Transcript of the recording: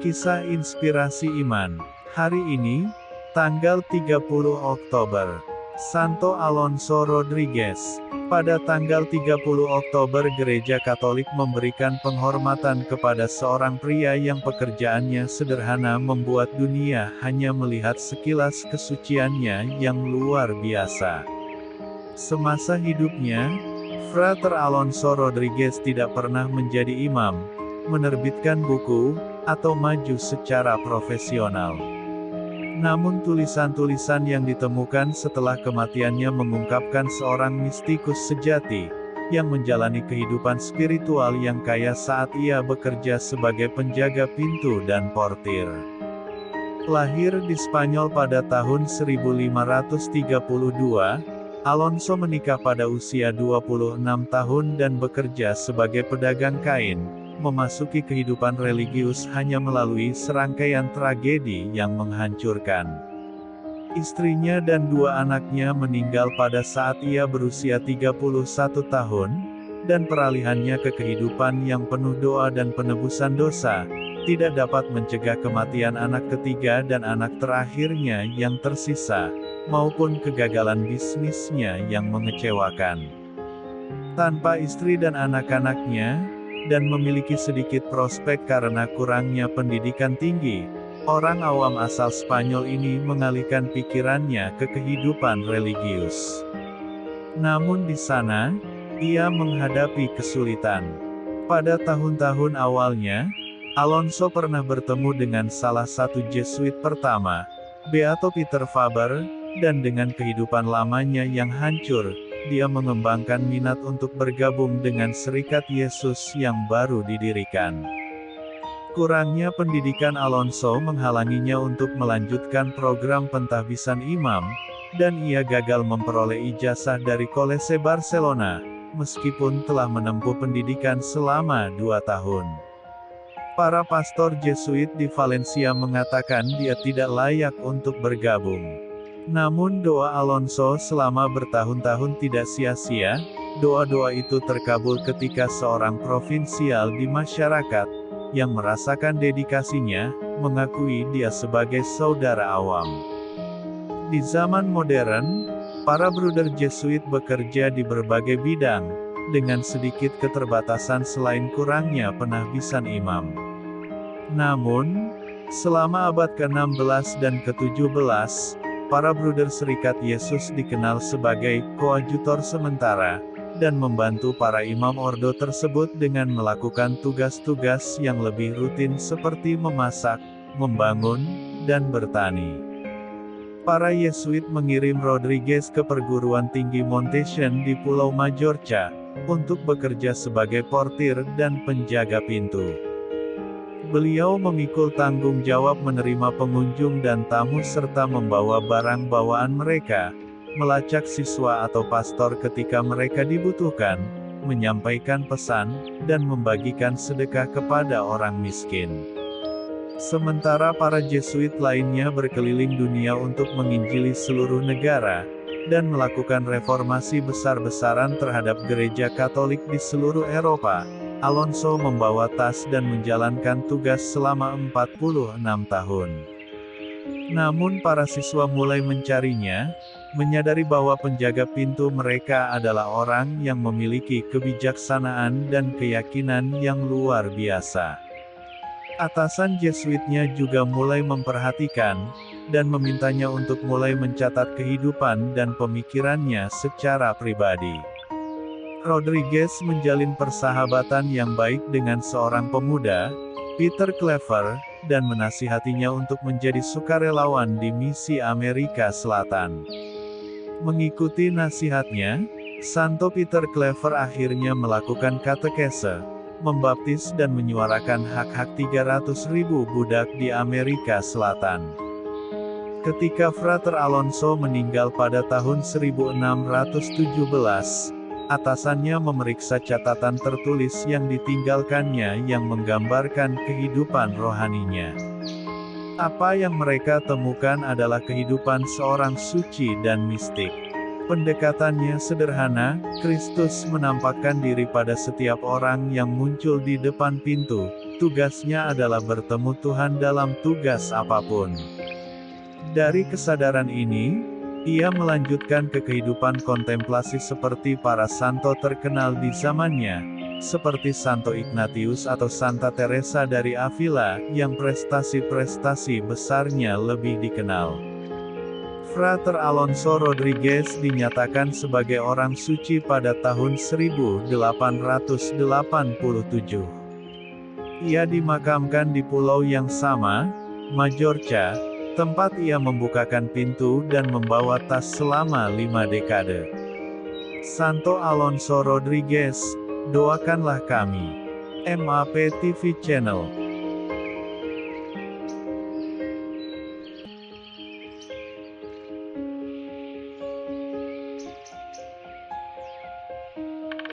Kisah Inspirasi Iman. Hari ini, tanggal 30 Oktober. Santo Alonso Rodriguez. Pada tanggal 30 Oktober Gereja Katolik memberikan penghormatan kepada seorang pria yang pekerjaannya sederhana membuat dunia hanya melihat sekilas kesuciannya yang luar biasa. Semasa hidupnya, Frater Alonso Rodriguez tidak pernah menjadi imam, menerbitkan buku, atau maju secara profesional. Namun tulisan-tulisan yang ditemukan setelah kematiannya mengungkapkan seorang mistikus sejati, yang menjalani kehidupan spiritual yang kaya saat ia bekerja sebagai penjaga pintu dan portir. Lahir di Spanyol pada tahun 1532, Alonso menikah pada usia 26 tahun dan bekerja sebagai pedagang kain, memasuki kehidupan religius hanya melalui serangkaian tragedi yang menghancurkan. Istrinya dan dua anaknya meninggal pada saat ia berusia 31 tahun, dan peralihannya ke kehidupan yang penuh doa dan penebusan dosa, tidak dapat mencegah kematian anak ketiga dan anak terakhirnya yang tersisa, maupun kegagalan bisnisnya yang mengecewakan. Tanpa istri dan anak-anaknya, dan memiliki sedikit prospek karena kurangnya pendidikan tinggi, orang awam asal Spanyol ini mengalihkan pikirannya ke kehidupan religius. Namun di sana, ia menghadapi kesulitan. Pada tahun-tahun awalnya, Alonso pernah bertemu dengan salah satu Jesuit pertama, Beato Peter Faber, dan dengan kehidupan lamanya yang hancur, dia mengembangkan minat untuk bergabung dengan Serikat Yesus yang baru didirikan. Kurangnya pendidikan Alonso menghalanginya untuk melanjutkan program pentahbisan imam, dan ia gagal memperoleh ijazah dari College Barcelona, meskipun telah menempuh pendidikan selama 2 tahun. Para pastor Jesuit di Valencia mengatakan dia tidak layak untuk bergabung. Namun doa Alonso selama bertahun-tahun tidak sia-sia, doa-doa itu terkabul ketika seorang provinsial di masyarakat, yang merasakan dedikasinya, mengakui dia sebagai saudara awam. Di zaman modern, para bruder Jesuit bekerja di berbagai bidang, dengan sedikit keterbatasan selain kurangnya penahbisan imam. Namun, selama abad ke-16 dan ke-17, para bruder Serikat Yesus dikenal sebagai koadjutor sementara, dan membantu para imam ordo tersebut dengan melakukan tugas-tugas yang lebih rutin seperti memasak, membangun, dan bertani. Para Yesuit mengirim Rodriguez ke perguruan tinggi Montesson di Pulau Majorca, untuk bekerja sebagai portir dan penjaga pintu. Beliau memikul tanggung jawab menerima pengunjung dan tamu serta membawa barang bawaan mereka, melacak siswa atau pastor ketika mereka dibutuhkan, menyampaikan pesan, dan membagikan sedekah kepada orang miskin. Sementara para Jesuit lainnya berkeliling dunia untuk menginjili seluruh negara, dan melakukan reformasi besar-besaran terhadap gereja Katolik di seluruh Eropa, Alonso membawa tas dan menjalankan tugas selama 46 tahun. Namun para siswa mulai mencarinya, menyadari bahwa penjaga pintu mereka adalah orang yang memiliki kebijaksanaan dan keyakinan yang luar biasa. Atasan Jesuitnya juga mulai memperhatikan, dan memintanya untuk mulai mencatat kehidupan dan pemikirannya secara pribadi. Rodriguez menjalin persahabatan yang baik dengan seorang pemuda, Peter Clever, dan menasihatinya untuk menjadi sukarelawan di misi Amerika Selatan. Mengikuti nasihatnya, Santo Peter Clever akhirnya melakukan katekese, membaptis dan menyuarakan hak-hak 300.000 budak di Amerika Selatan. Ketika Frater Alonso meninggal pada tahun 1617, atasannya memeriksa catatan tertulis yang ditinggalkannya yang menggambarkan kehidupan rohaninya. Apa yang mereka temukan adalah kehidupan seorang suci dan mistik. Pendekatannya sederhana, Kristus menampakkan diri pada setiap orang yang muncul di depan pintu. Tugasnya adalah bertemu Tuhan dalam tugas apapun. Dari kesadaran ini, ia melanjutkan ke kehidupan kontemplasi seperti para santo terkenal di zamannya, seperti Santo Ignatius atau Santa Teresa dari Avila, yang prestasi-prestasi besarnya lebih dikenal. Frater Alonso Rodriguez dinyatakan sebagai orang suci pada tahun 1887. Ia dimakamkan di pulau yang sama, Majorca, tempat ia membukakan pintu dan membawa tas selama 5 dekade. Santo Alonso Rodriguez, doakanlah kami. MAP TV Channel.